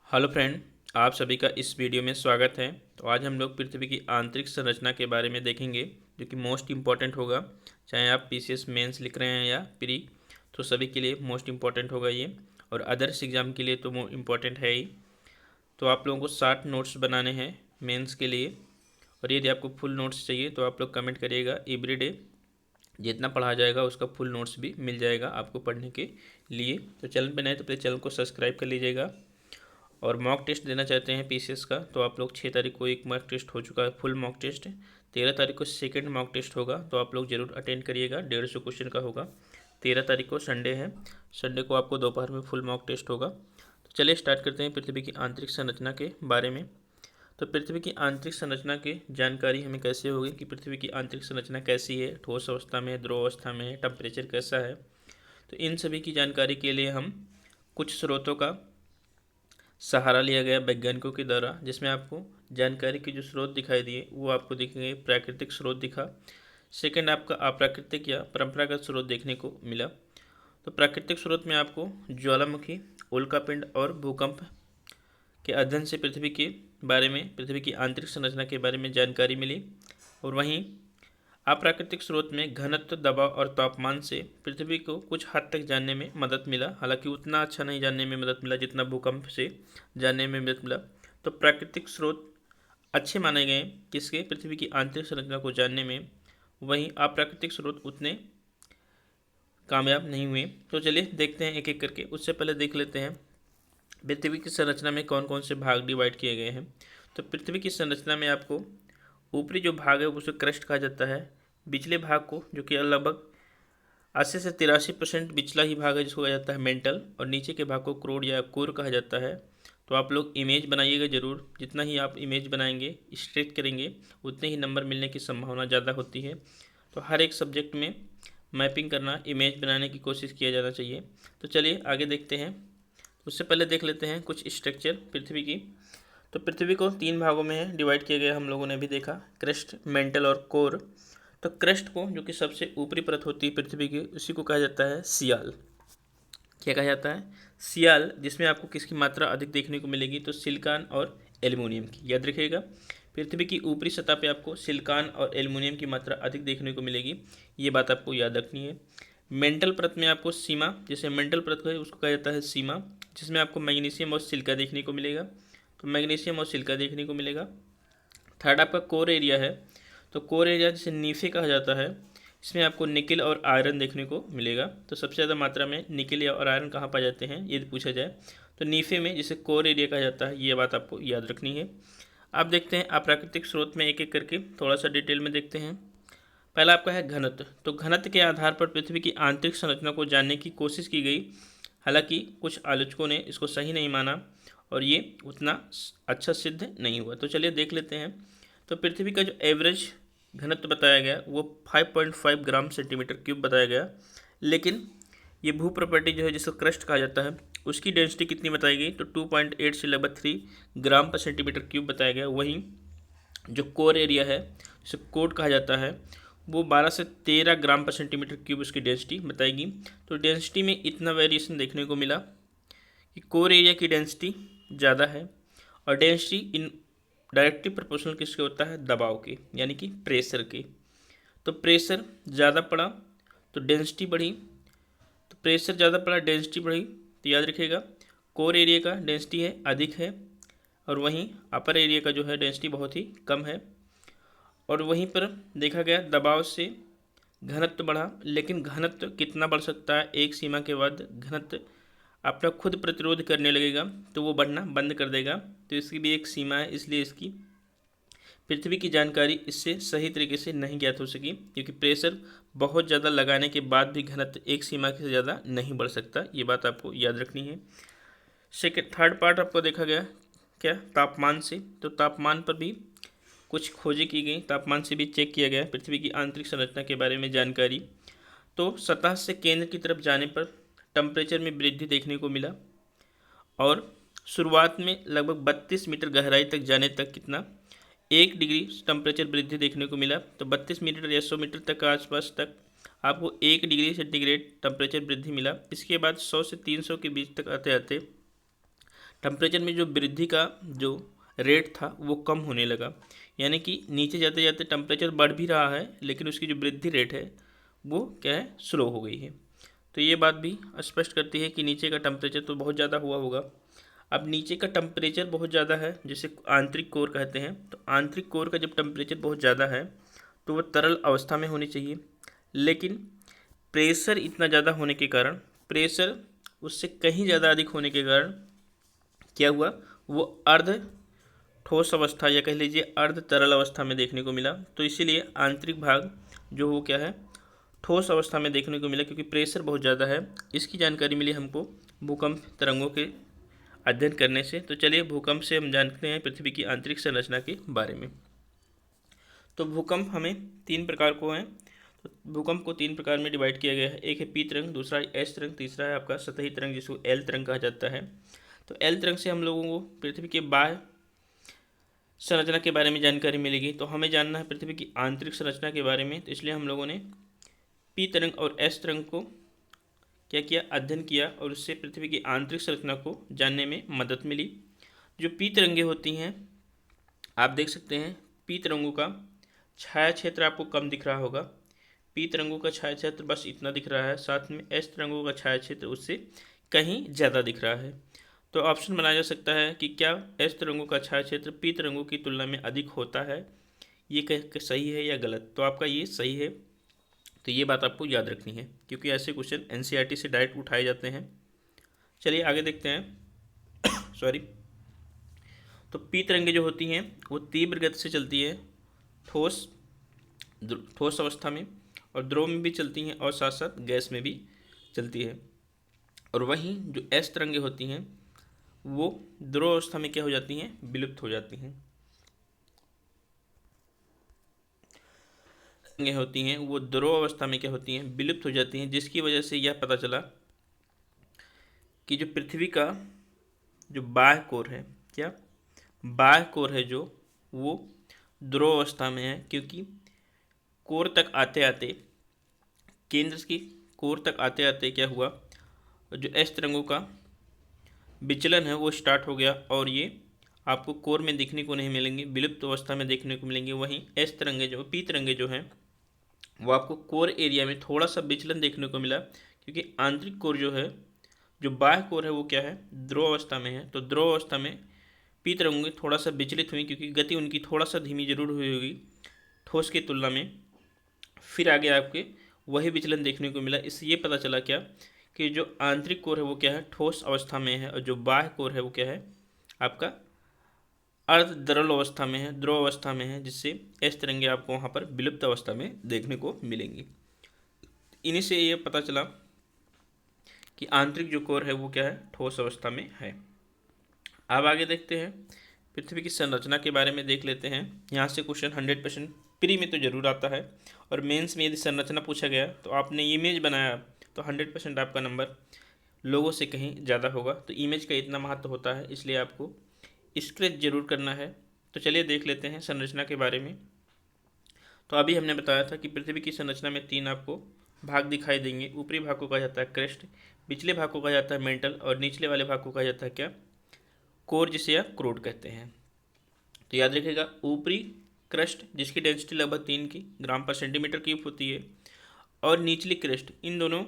Hello friend, आप सभी का इस वीडियो में स्वागत है। तो आज हम लोग पृथ्वी की आंतरिक संरचना के बारे में देखेंगे, जो कि मोस्ट इम्पॉर्टेंट होगा। चाहे आप पीसीएस मेंस लिख रहे हैं या प्री, तो सभी के लिए मोस्ट इम्पॉर्टेंट होगा ये। और अदर्स एग्ज़ाम के लिए तो इम्पॉर्टेंट है ही। तो आप लोगों को 60 नोट्स बनाने हैं मेंस के लिए। और यदि आपको फुल नोट्स चाहिए तो आप लोग कमेंट करिएगा। एवरीडे जितना पढ़ा जाएगा उसका फुल नोट्स भी मिल जाएगा आपको पढ़ने के लिए। तो चैनल पर नए तो प्लीज़ चैनल को सब्सक्राइब कर लीजिएगा। और मॉक टेस्ट देना चाहते हैं पीसीएस का, तो आप लोग 6 तारीख को एक मॉक टेस्ट हो चुका है, फुल मॉक टेस्ट। 13 तारीख को सेकंड मॉक टेस्ट होगा, तो आप लोग ज़रूर अटेंड करिएगा। 150 क्वेश्चन का होगा। 13 तारीख को संडे है, संडे को आपको दोपहर में फुल मॉक टेस्ट होगा। तो चलिए स्टार्ट करते हैं पृथ्वी की आंतरिक संरचना के बारे में। तो पृथ्वी की आंतरिक संरचना की जानकारी हमें कैसे होगी कि पृथ्वी की आंतरिक संरचना कैसी है, ठोस अवस्था में है, द्रव अवस्था में है, टेम्परेचर कैसा है। तो इन सभी की जानकारी के लिए हम कुछ स्रोतों का सहारा लिया गया वैज्ञानिकों के द्वारा, जिसमें आपको जानकारी के जो स्रोत दिखाई दिए वो आपको दिखेंगे। प्राकृतिक स्रोत दिखा, सेकंड आपका अप्राकृतिक या परंपरागत स्रोत देखने को मिला। तो प्राकृतिक स्रोत में आपको ज्वालामुखी, उल्कापिंड और भूकंप के अध्ययन से पृथ्वी के बारे में, पृथ्वी की आंतरिक संरचना के बारे में जानकारी मिली। और वहीं अप्राकृतिक स्रोत में घनत्व, दबाव और तापमान से पृथ्वी को कुछ हद तक जानने में मदद मिला। हालांकि उतना अच्छा नहीं जानने में मदद मिला जितना भूकंप से जानने में मदद मिला। तो प्राकृतिक स्रोत अच्छे माने गए किसके, पृथ्वी की आंतरिक संरचना को जानने में। वहीं अप्राकृतिक स्रोत उतने कामयाब नहीं हुए। तो चलिए देखते हैं एक एक करके। उससे पहले देख लेते हैं पृथ्वी की संरचना में कौन कौन से भाग डिवाइड किए गए हैं। तो पृथ्वी की संरचना में आपको ऊपरी जो भाग है उसे क्रस्ट कहा जाता है। बिचले भाग को, जो कि लगभग 80 से 83% बिचला ही भाग है, जिसको कहा जाता है मेंटल। और नीचे के भाग को क्रोड या कोर कहा जाता है। तो आप लोग इमेज बनाइएगा ज़रूर। जितना ही आप इमेज बनाएंगे, स्ट्रेच करेंगे, उतने ही नंबर मिलने की संभावना ज़्यादा होती है। तो हर एक सब्जेक्ट में मैपिंग करना, इमेज बनाने की कोशिश किया जाना चाहिए। तो चलिए आगे देखते हैं। उससे पहले देख लेते हैं कुछ स्ट्रक्चर पृथ्वी की। तो पृथ्वी को 3 भागों में डिवाइड किया गया, हम लोगों ने भी देखा, क्रस्ट, मेंटल और कोर। तो क्रस्ट को, जो कि सबसे ऊपरी परत होती है पृथ्वी की, उसी को कहा जाता है सियाल। क्या कहा जाता है? सियाल। जिसमें आपको किसकी मात्रा अधिक देखने को मिलेगी? तो सिलिकॉन और एल्युमिनियम की। याद रखिएगा, पृथ्वी की ऊपरी सतह पे आपको सिलिकॉन और एल्युमिनियम की मात्रा अधिक देखने को मिलेगी। ये बात आपको याद रखनी है। मेंटल परत में आपको सीमा, जैसे मेंटल परत है उसको कहा जाता है सीमा, जिसमें आपको मैग्नीशियम और सिलिका देखने को मिलेगा। तो मैग्नीशियम और सिलिका देखने को मिलेगा। थर्ड आपका कोर एरिया है। तो कोर एरिया जिसे नीफे कहा जाता है, इसमें आपको निकल और आयरन देखने को मिलेगा। तो सबसे ज़्यादा मात्रा में निकल या और आयरन कहाँ पाए जाते हैं यदि पूछा जाए तो नीफे में, जिसे कोर एरिया कहा जाता है। ये बात आपको याद रखनी है। अब देखते हैं अप्राकृतिक स्रोत में एक एक करके थोड़ा सा डिटेल में देखते हैं। पहला आपका है घनत्व। तो घनत्व के आधार पर पृथ्वी की आंतरिक संरचना को जानने की कोशिश की गई। हालांकि कुछ आलोचकों ने इसको सही नहीं माना और ये उतना अच्छा सिद्ध नहीं हुआ। तो चलिए देख लेते हैं। तो पृथ्वी का जो एवरेज घनत्व बताया गया वो 5.5 ग्राम सेंटीमीटर क्यूब बताया गया। लेकिन ये भू प्रॉपर्टी जो है, जिसको क्रस्ट कहा जाता है, उसकी डेंसिटी कितनी बताई गई? तो 2.8 से लगभग 3 ग्राम पर सेंटीमीटर क्यूब बताया गया। वहीं जो कोर एरिया है, जिसे कोड कहा जाता है, वो 12 से 13 ग्राम पर सेंटीमीटर क्यूब उसकी डेंसिटी बताएगी। तो डेंसिटी में इतना वेरिएशन देखने को मिला कि कोर एरिया की डेंसिटी ज़्यादा है। और डेंसिटी इन डायरेक्टली प्रोपोर्शनल किसके होता है? दबाव के, यानी कि प्रेशर के। तो प्रेशर ज़्यादा पड़ा तो डेंसिटी बढ़ी, तो प्रेशर ज़्यादा पड़ा डेंसिटी बढ़ी। तो याद रखिएगा, कोर एरिया का डेंसिटी है अधिक है, और वहीं अपर एरिया का जो है डेंसिटी बहुत ही कम है। और वहीं पर देखा गया दबाव से घनत्व बढ़ा। लेकिन घनत्व कितना बढ़ सकता है? एक सीमा के बाद घनत्व अपना खुद प्रतिरोध करने लगेगा, तो वो बढ़ना बंद कर देगा। तो इसकी भी एक सीमा है, इसलिए इसकी पृथ्वी की जानकारी इससे सही तरीके से नहीं ज्ञात हो सकी, क्योंकि प्रेशर बहुत ज़्यादा लगाने के बाद भी घनत्व एक सीमा से ज़्यादा नहीं बढ़ सकता। ये बात आपको याद रखनी है। सेकेंड थर्ड पार्ट आपको देखा गया क्या? तापमान से। तो तापमान पर भी कुछ खोजें की गई, तापमान से भी चेक किया गया पृथ्वी की आंतरिक संरचना के बारे में जानकारी। तो सतह से केंद्र की तरफ जाने पर टेम्परेचर में वृद्धि देखने को मिला। और शुरुआत में लगभग 32 मीटर गहराई तक जाने तक कितना 1 डिग्री टेम्परेचर वृद्धि देखने को मिला। तो 32 मीटर या 100 मीटर तक आसपास तक आपको 1 डिग्री सेंटीग्रेड टेम्परेचर वृद्धि मिला। इसके बाद 100 से 300 के बीच तक आते आते टेम्परेचर में जो वृद्धि का जो रेट था वो कम होने लगा, यानी कि नीचे जाते जाते टेम्परेचर बढ़ भी रहा है लेकिन उसकी जो वृद्धि रेट है वो क्या है, स्लो हो गई है। तो ये बात भी स्पष्ट करती है कि नीचे का टेम्परेचर तो बहुत ज़्यादा हुआ होगा। अब नीचे का टेम्परेचर बहुत ज़्यादा है, जिसे आंतरिक कोर कहते हैं, तो आंतरिक कोर का जब टेम्परेचर बहुत ज़्यादा है तो वह तरल अवस्था में होनी चाहिए, लेकिन प्रेशर इतना ज़्यादा होने के कारण, प्रेशर उससे कहीं ज़्यादा अधिक होने के कारण क्या हुआ, वो अर्ध ठोस अवस्था या कह लीजिए अर्ध तरल अवस्था में देखने को मिला। तो इसीलिए आंतरिक भाग जो वो क्या है, ठोस अवस्था में देखने को मिला, क्योंकि प्रेशर बहुत ज़्यादा है। इसकी जानकारी मिली हमको भूकंप तरंगों के अध्ययन करने से। तो चलिए भूकंप से हम जानते हैं पृथ्वी की आंतरिक संरचना के बारे में। तो भूकंप हमें 3 प्रकार को हैं, तो भूकंप को 3 प्रकार में डिवाइड किया गया है। एक है पी तरंग, दूसरा एस तरंग, तीसरा है आपका सतही तरंग जिसको एल तरंग कहा जाता है। तो एल तरंग से हम लोगों को पृथ्वी के बाह्य संरचना के बारे में जानकारी मिलेगी। तो हमें जानना है पृथ्वी की आंतरिक संरचना के बारे में, तो इसलिए हम लोगों ने पी तरंग और एस तरंग को क्या किया, अध्ययन किया, और उससे पृथ्वी की आंतरिक संरचना को जानने में मदद मिली। जो पी तरंगें होती हैं, आप देख सकते हैं पी तरंगों का छाया क्षेत्र आपको कम दिख रहा होगा। पी तरंगों का छाया क्षेत्र बस इतना दिख रहा है, साथ में एस तरंगों का छाया क्षेत्र उससे कहीं ज़्यादा दिख रहा है। तो ऑप्शन बनाया जा सकता है कि क्या एस तरंगों का छाया क्षेत्र पी तरंगों की तुलना में अधिक होता है, ये कह सही है या गलत। तो आपका ये सही है। तो ये बात आपको याद रखनी है, क्योंकि ऐसे क्वेश्चन एनसीईआरटी से डायरेक्ट उठाए जाते हैं। चलिए आगे देखते हैं सॉरी। तो पी तरंगें जो होती हैं वो तीव्र गति से चलती है, ठोस अवस्था में, और द्रव में भी चलती हैं, और साथ साथ गैस में भी चलती है। और वहीं जो एस तरंगें होती हैं वो द्रव अवस्था में क्या हो जाती हैं, विलुप्त हो जाती हैं। होती हैं वो द्रव अवस्था में क्या होती हैं, विलुप्त हो जाती हैं, जिसकी वजह से यह पता चला कि जो पृथ्वी का जो बाह्य कोर है, क्या बाह्य कोर है जो, वो द्रव अवस्था में है, क्योंकि कोर तक आते आते, केंद्र की कोर तक आते आते क्या हुआ, जो एस तरंगों का विचलन है वो स्टार्ट हो गया, और ये आपको कोर में देखने को नहीं मिलेंगे, विलुप्त अवस्था में देखने को मिलेंगे। वहीं एस तरंगे जो, पी तरंगे जो हैं वो आपको कोर एरिया में थोड़ा सा विचलन देखने को मिला, क्योंकि आंतरिक कोर जो है, जो बाह्य कोर है वो क्या है, ध्रुव अवस्था में है। तो ध्रुव अवस्था में पी तरंगें थोड़ा सा विचलित हुई, क्योंकि गति उनकी थोड़ा सा धीमी जरूर हुई होगी ठोस की तुलना में। फिर आगे आपके वही विचलन देखने को मिला। इससे ये पता चला क्या, कि जो आंतरिक कोर है वो क्या है, ठोस अवस्था में है, और जो बाह्य कोर है वो क्या है, आपका अर्ध द्रव अवस्था में है, द्रव अवस्था में है, जिससे एस तरंगे आपको वहाँ पर विलुप्त अवस्था में देखने को मिलेंगी। इन्हीं से ये पता चला कि आंतरिक जो कोर है वो क्या है, ठोस अवस्था में है। अब आगे देखते हैं पृथ्वी की संरचना के बारे में देख लेते हैं। यहाँ से क्वेश्चन 100% प्री में तो जरूर आता है, और मेंस में यदि संरचना पूछा गया तो आपने इमेज बनाया तो 100% आपका नंबर लोगों से कहीं ज़्यादा होगा। तो इमेज का इतना महत्व होता है, इसलिए आपको स्केच जरूर करना है। तो चलिए देख लेते हैं संरचना के बारे में। तो अभी हमने बताया था कि पृथ्वी की संरचना में 3 आपको भाग दिखाई देंगे। ऊपरी भाग को कहा जाता है क्रेस्ट, पिछले भाग को कहा जाता है मेंटल, और निचले वाले भाग को कहा जाता है क्या, कोर, जिसे आप क्रोड कहते हैं। तो याद रखिएगा, ऊपरी क्रस्ट जिसकी डेंसिटी लगभग 3 की ग्राम पर सेंटीमीटर क्यूब होती है, और निचली क्रस्ट, इन दोनों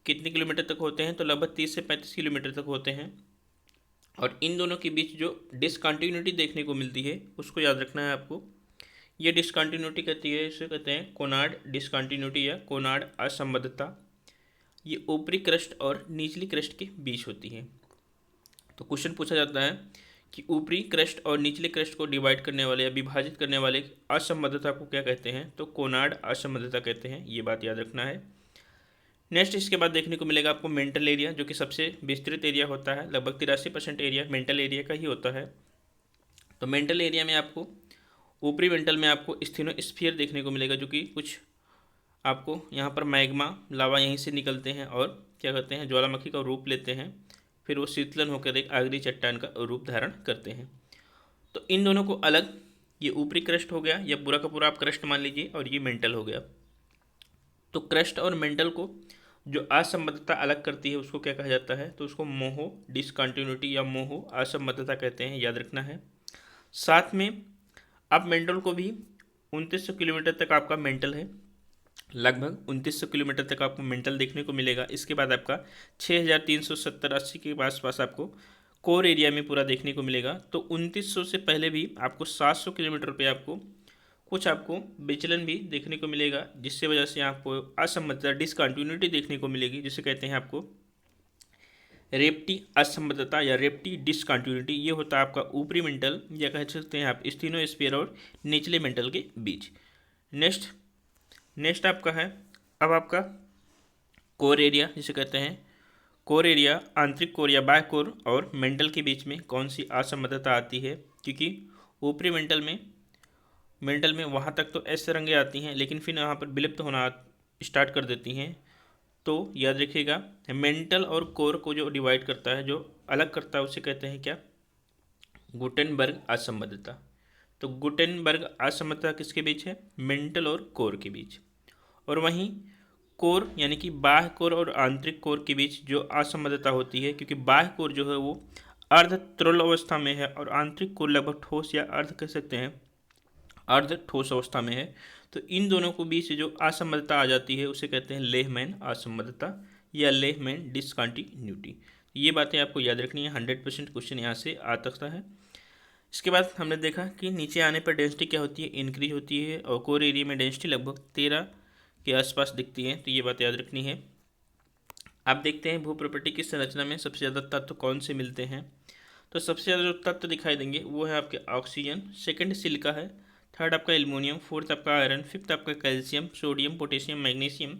कितने किलोमीटर तक होते हैं, तो लगभग 30 से 35 किलोमीटर तक होते हैं। और इन दोनों के बीच जो डिसकंटिन्यूटी देखने को मिलती है उसको याद रखना है आपको। ये डिसकंटिन्यूटी कहती है, इसे कहते हैं कोनार्ड डिसकंटिन्यूटी या कोनार्ड असंबद्धता। ये ऊपरी क्रस्ट और निचली क्रस्ट के बीच होती है। तो क्वेश्चन पूछा जाता है कि ऊपरी क्रस्ट और निचले क्रस्ट को डिवाइड करने वाले या विभाजित करने वाले असंबद्धता को क्या कहते हैं, तो कोनार्ड असंबद्धता कहते हैं। ये बात याद रखना है। नेक्स्ट इसके बाद देखने को मिलेगा आपको मेंटल एरिया, जो कि सबसे विस्तृत एरिया होता है। लगभग 83% एरिया मेंटल एरिया का ही होता है। तो मेंटल एरिया में आपको ऊपरी मेंटल में आपको स्फीनोस्फीयर देखने को मिलेगा, जो कि कुछ आपको यहाँ पर मैग्मा लावा यहीं से निकलते हैं और क्या करते हैं, ज्वालामुखी का रूप लेते हैं, फिर वो शीतलन होकर एक आगरी चट्टान का रूप धारण करते हैं। तो इन दोनों को अलग, ये ऊपरी क्रस्ट हो गया, या पूरा का पूरा आप क्रस्ट मान लीजिए, और ये मेंटल हो गया। तो क्रस्ट और मेंटल को जो असंबद्धता अलग करती है उसको क्या कहा जाता है, तो उसको मोहो डिसकंटिन्यूटी या मोहो असंबद्धता कहते हैं, याद रखना है। साथ में अब मेंटल को भी 2900 किलोमीटर तक आपका मेंटल है, लगभग 2900 किलोमीटर तक आपको मेंटल देखने को मिलेगा। इसके बाद आपका 6370-80 के आसपास आपको कोर एरिया में पूरा देखने को मिलेगा। तो 2900 से पहले भी आपको 700 किलोमीटर पे आपको कुछ आपको विचलन भी देखने को मिलेगा, जिससे वजह से आपको असंबद्धता डिसकंटिन्यूटी देखने को मिलेगी, जिसे कहते हैं आपको रेप्टी असंबद्धता या रेप्टी डिसकंटिन्यूटी। ये होता है आपका ऊपरी मेंटल या कह सकते हैं आप स्टीनोस्फीयर और निचले मेंटल के बीच। नेक्स्ट आपका है अब आपका कोर एरिया, जिसे कहते हैं कोर एरिया, आंतरिक कोर या बाह्य कोर और मेंटल के बीच में कौन सी असंबद्धता आती है, क्योंकि ऊपरी मेंटल में वहाँ तक तो ऐसे रंगे आती हैं, लेकिन फिर यहाँ पर विलुप्त होना स्टार्ट कर देती हैं। तो याद रखिएगा, मेंटल और कोर को जो डिवाइड करता है, जो अलग करता है, उसे कहते हैं क्या, गुटेनबर्ग असंबद्धता। तो गुटेनबर्ग असंबद्धता किसके बीच है, मेंटल और कोर के बीच। और वहीं कोर यानी कि बाह्य कोर और आंतरिक कोर के बीच जो असंबद्धता होती है, क्योंकि बाह्य कोर जो है वो अर्ध तरल अवस्था में है और आंतरिक कोर लगभग ठोस या अर्ध कह सकते हैं अर्ध ठोस अवस्था में है। तो इन दोनों को बीच जो असंबद्धता आ जाती है उसे कहते हैं लेहमैन असंबद्धता या लेहमैन डिसकंटिन्यूटी। ये बातें आपको याद रखनी है, 100% क्वेश्चन यहाँ से आ सकता है। इसके बाद हमने देखा कि नीचे आने पर डेंसिटी क्या होती है, इंक्रीज होती है, और कोर एरिया में डेंसिटी लगभग 13 के आसपास दिखती है। तो ये बात याद रखनी है। आप देखते हैं भू प्रॉपर्टी की संरचना में सबसे ज़्यादा तत्व कौन से मिलते हैं। तो सबसे ज़्यादा जो तत्व दिखाई देंगे वो है आपके ऑक्सीजन, सेकंड सिलिका है, थर्ड आपका एल्युमिनियम, फोर्थ आपका आयरन, फिफ्थ आपका कैल्शियम, सोडियम, पोटेशियम, मैग्नीशियम।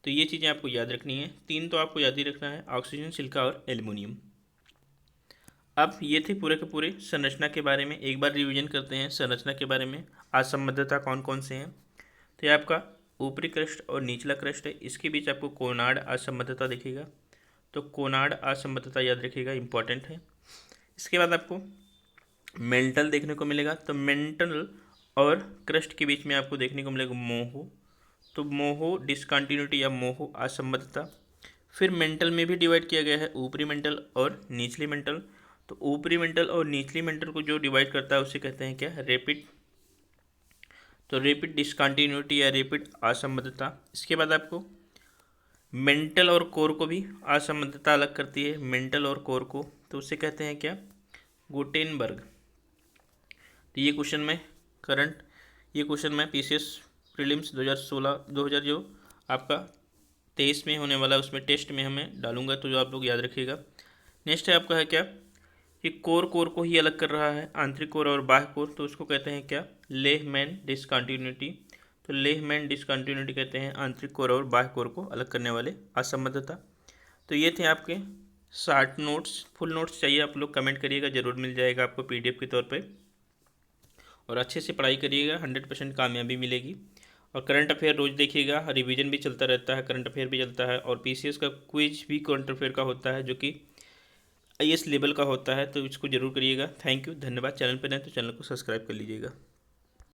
तो ये चीज़ें आपको याद रखनी है, तीन तो आपको याद ही रखना है, ऑक्सीजन, सिलिका और एल्युमिनियम। अब ये थे पूरे के पूरे संरचना के बारे में। एक बार रिवीजन करते हैं संरचना के बारे में। असंबद्धता कौन कौन से हैं, तो ये आपका ऊपरी क्रस्ट और निचला क्रस्ट है, इसके बीच आपको कोनार्ड असंबद्धता दिखेगा। तो कोनार्ड असंबद्धता याद रखिएगा, इंपॉर्टेंट है। इसके बाद आपको मेंटल देखने को मिलेगा। तो मेंटल और क्रस्ट के बीच में आपको देखने को मिलेगा मोहो। तो मोहो डिसकंटिन्यूटी या मोहो असंबद्धता। फिर मेंटल में भी डिवाइड किया गया है ऊपरी मेंटल और निचली मेंटल। तो ऊपरी मेंटल और निचली मेंटल को जो डिवाइड करता है उसे कहते हैं क्या, रेपिड। तो रेपिड डिसकंटिन्यूटी या रेपिड असंबद्धता। इसके बाद आपको मेंटल और कोर को भी असंबद्धता अलग करती है, मेंटल और कोर को, तो उसे कहते हैं क्या, गुटेनबर्ग। तो ये क्वेश्चन में पीसीएस प्रीलिम्स 2016 जो आपका 23 में होने वाला है उसमें टेस्ट में हमें डालूंगा, तो जो आप लोग याद रखिएगा। नेक्स्ट है आपका है क्या, कि कोर को ही अलग कर रहा है, आंतरिक कोर और बाह्य कोर, तो उसको कहते हैं क्या, लेहमैन डिसकंटिन्यूटी। तो लेहमैन डिसकंटिन्यूटी कहते हैं आंतरिक कोर और बाह्य कोर को अलग करने वाले असंबद्धता। तो ये थे आपके शॉर्ट नोट्स। फुल नोट्स चाहिए आप लोग कमेंट करिएगा, ज़रूर मिल जाएगा आपको पीडीएफ के तौर पे। और अच्छे से पढ़ाई करिएगा, 100% कामयाबी मिलेगी। और करंट अफेयर रोज़ देखिएगा, रिवीजन भी चलता रहता है, करंट अफेयर भी चलता है, और पीसीएस का क्विज भी करंट अफेयर का होता है जो कि आईएएस लेवल का होता है, तो इसको जरूर करिएगा। थैंक यू, धन्यवाद। चैनल पर नहीं तो चैनल को सब्सक्राइब कर लीजिएगा।